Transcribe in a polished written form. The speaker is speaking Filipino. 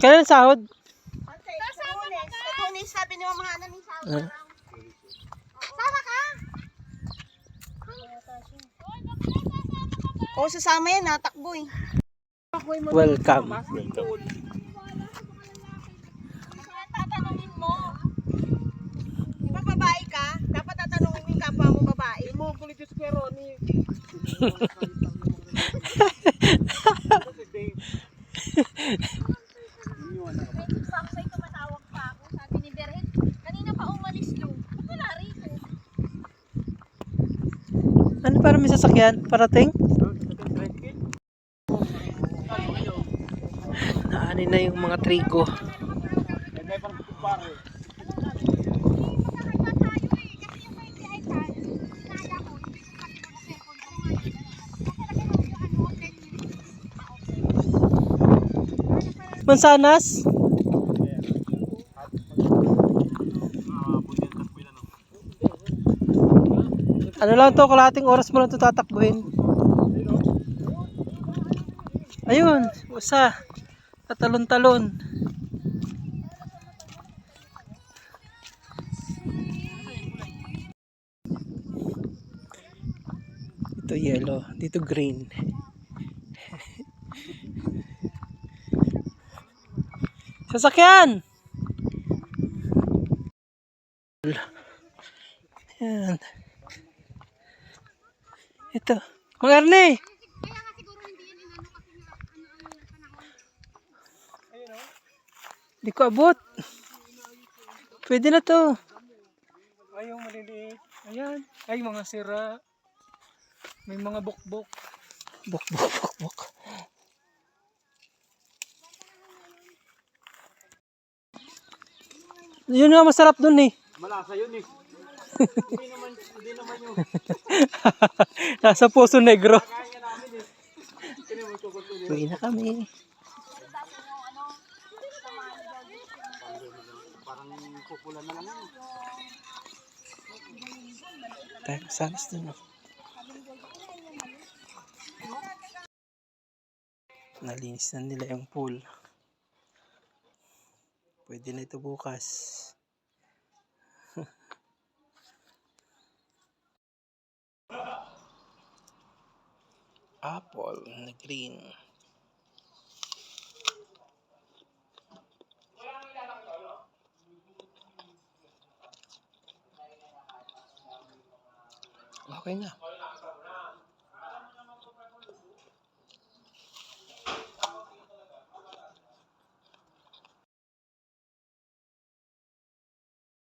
Kailan sahod? Tunis, sabi ni Mama Hana ni sahod. Sama ka? Oo, sasama yan, natakbo eh. Welcome. Tatanungin mo. Di ba babae ka? Dapat tatanungin mo yung kapwa mo babae. Mo, kulit yung square ni. Baksay tumatawag pa ako. Sabi ni Berhen, kanina pa umalis yung. Ba't wala rito? Ano para may sasakyan? Parating? Naanin na yung mga trigo. Mansanas? Ano lang to, kalahating oras mo lang to tatakbuhin. Ayun, usa. Tatalon-talon. Ito yellow, dito green. Sasakyan! Yan. Ito. Mga Arne! Di ko abot. Pwede na to. Ay, yung maliliit. Ayan. Ay, mga sira. May mga bukbok. Buk. Yun nga masarap dun eh. Malasa yun eh. Hindi naman yun. Nasa Poso Negro. Kaya namin eh. Uwi na kami. Parang kukulan na lang yun. Tayo salis dun. Nalinis na nila yung pool. Pwede na ito bukas. Apple na green. Okay na.